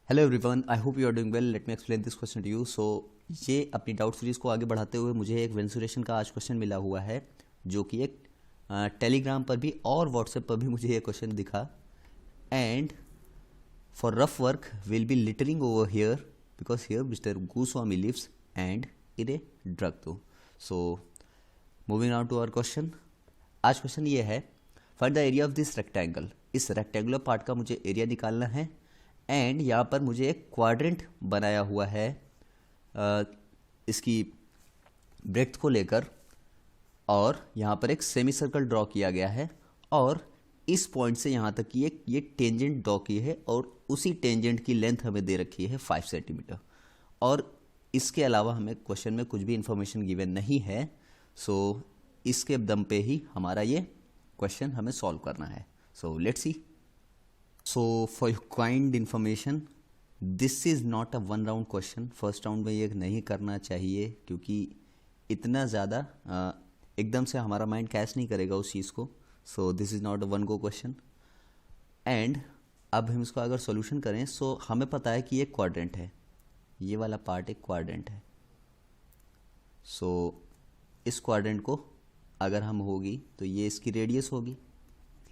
Hello everyone, I hope you are doing well. Let me explain this question to you. So ये अपनी doubt series को आगे बढ़ाते हुए मुझे एक वेंसुरेशन का आज क्वेश्चन मिला हुआ है, जो कि एक टेलीग्राम पर भी और व्हाट्सएप पर भी मुझे ये क्वेश्चन दिखा। And for rough work will be littering over here because here Mister Goswami lives and in a drug to. So moving on to our question. आज क्वेश्चन ये है, find the area of this rectangle. इस rectangular part का मुझे area निकालना है। And यहाँ पर मुझे एक क्वाड्रेंट बनाया हुआ है इसकी ब्रेड्थ को लेकर, और यहाँ पर एक सेमी सर्कल ड्रॉ किया गया है, और इस पॉइंट से यहाँ तक की एक ये टेंजेंट ड्रॉ की है, और उसी टेंजेंट की लेंथ हमें दे रखी है 5 सेंटीमीटर। और इसके अलावा हमें क्वेश्चन में कुछ भी इंफॉर्मेशन गिवन नहीं है। सो इसके दम पे ही हमारा ये क्वेश्चन हमें सॉल्व करना है। So let's see. So for your kind information, this is not a one round question. First round में ये नहीं करना चाहिए, क्योंकि इतना ज़्यादा एकदम से हमारा माइंड कैच नहीं करेगा उस चीज़ को। So this is not a one go question. And अब हम इसको अगर सोल्यूशन करें, सो हमें पता है कि ये क्वाड्रेंट है, ये वाला पार्ट एक क्वाड्रेंट है। सो इस क्वाड्रेंट को अगर हम होगी तो ये इसकी रेडियस होगी।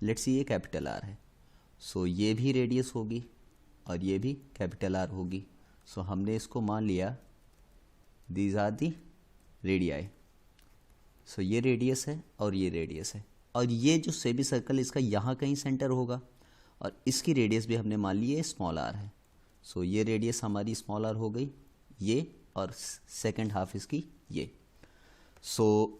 लेट्स सी, ये कैपिटल आर है। सो ये भी रेडियस होगी और ये भी कैपिटल आर होगी। सो हमने इसको मान लिया दीज आर दी रेडियाई। सो ये रेडियस है और ये रेडियस है, और ये जो सेमी सर्कल इसका यहाँ कहीं सेंटर होगा, और इसकी रेडियस भी हमने मान ली है स्मॉल आर है। सो ये रेडियस हमारी स्मॉल आर हो गई ये, और सेकेंड हाफ इसकी ये। सो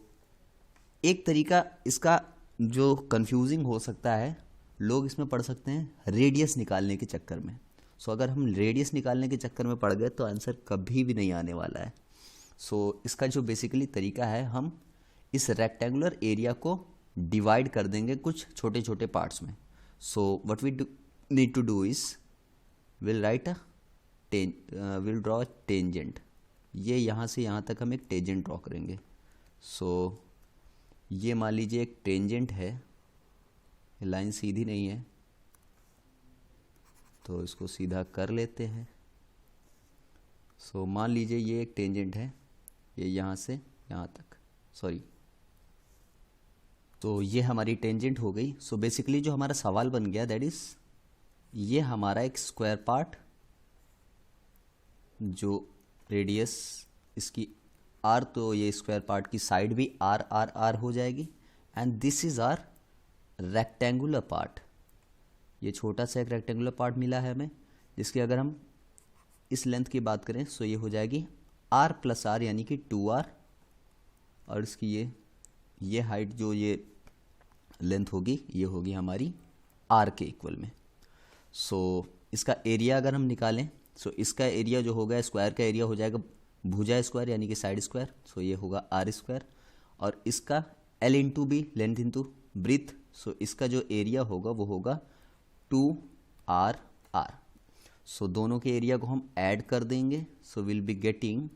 एक तरीका इसका जो कंफ्यूजिंग हो सकता है, लोग इसमें पढ़ सकते हैं रेडियस निकालने के चक्कर में। सो अगर हम रेडियस निकालने के चक्कर में पड़ गए तो आंसर कभी भी नहीं आने वाला है। सो इसका जो बेसिकली तरीका है, हम इस रेक्टेंगुलर एरिया को डिवाइड कर देंगे कुछ छोटे छोटे पार्ट्स में। So what we need to do is will draw tangent. ये यहाँ से यहाँ तक हम एक टेंजेंट ड्रॉ करेंगे। सो ये मान लीजिए एक टेंजेंट है, लाइन सीधी नहीं है तो इसको सीधा कर लेते हैं। सो मान लीजिए ये एक टेंजेंट है, ये यहाँ से यहाँ तक, सॉरी, तो ये हमारी टेंजेंट हो गई। सो बेसिकली जो हमारा सवाल बन गया, दैट इज ये हमारा एक स्क्वायर पार्ट, जो रेडियस इसकी आर, तो ये स्क्वायर पार्ट की साइड भी आर आर आर हो जाएगी। And this is our rectangular part. ये छोटा सा एक रेक्टेंगुलर पार्ट मिला है हमें, जिसकी अगर हम इस लेंथ की बात करें सो ये हो जाएगी आर प्लस आर, यानी कि 2r, और इसकी ये हाइट जो ये लेंथ होगी ये होगी हमारी r के इक्वल में। सो इसका एरिया अगर हम निकालें, सो इसका एरिया जो होगा स्क्वायर का एरिया हो जाएगा भुजा स्क्वायर, यानी कि साइड स्क्वायर। सो ये होगा आर स्क्वायर, और इसका L into B, length into breadth. So इसका जो एरिया होगा वो होगा 2r। सो दोनों के एरिया को हम ऐड कर देंगे। So will be getting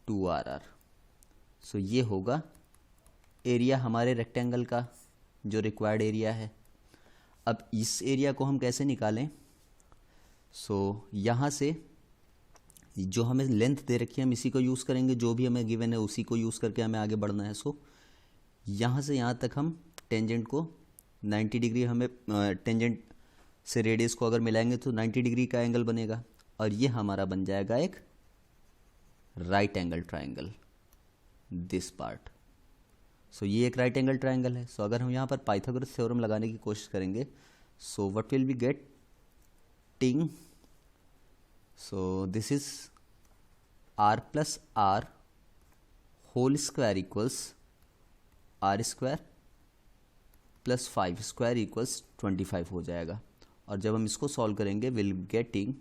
2r। सो ये होगा एरिया हमारे रेक्टेंगल का जो रिक्वायर्ड एरिया है। अब इस एरिया को हम कैसे निकालें? सो यहाँ से जो हमें लेंथ दे रखी है हम इसी को यूज़ करेंगे, जो भी हमें गिवन है उसी को यूज़ करके हमें आगे बढ़ना है। सो यहाँ से यहाँ तक हम टेंजेंट को 90 डिग्री, हमें टेंजेंट से रेडियस को अगर मिलाएंगे तो 90 डिग्री का एंगल बनेगा, और ये हमारा बन जाएगा एक right angle triangle, this part. So ये एक राइट एंगल ट्राइंगल है। सो अगर हम यहाँ पर पाइथागोरस थ्योरम लगाने की कोशिश करेंगे, so what will be getting, so this is r plus r whole square equals r square plus 5 square equals 25 हो जाएगा। और जब हम इसको सॉल्व करेंगे विल गेटिंग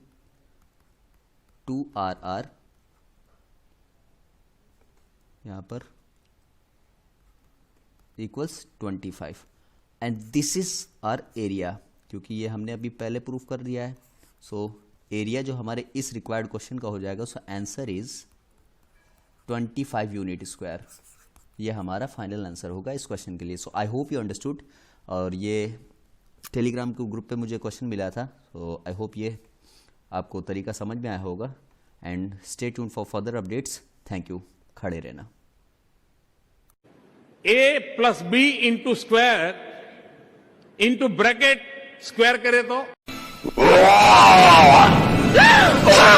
2r यहाँ पर equals 25, and this is our area, क्योंकि ये हमने अभी पहले प्रूफ कर दिया है। सो एरिया जो हमारे इस रिक्वायर्ड क्वेश्चन का हो जाएगा, so answer is 25 unit square. ये हमारा फाइनल आंसर होगा इस क्वेश्चन के लिए। सो आई होप यू अंडरस्टूड। और ये टेलीग्राम के ग्रुप पे मुझे क्वेश्चन मिला था, सो आई होप ये आपको तरीका समझ में आया होगा। And stay tune for further updates. Thank you. खड़े रहना। a+b into square into bracket square करे तो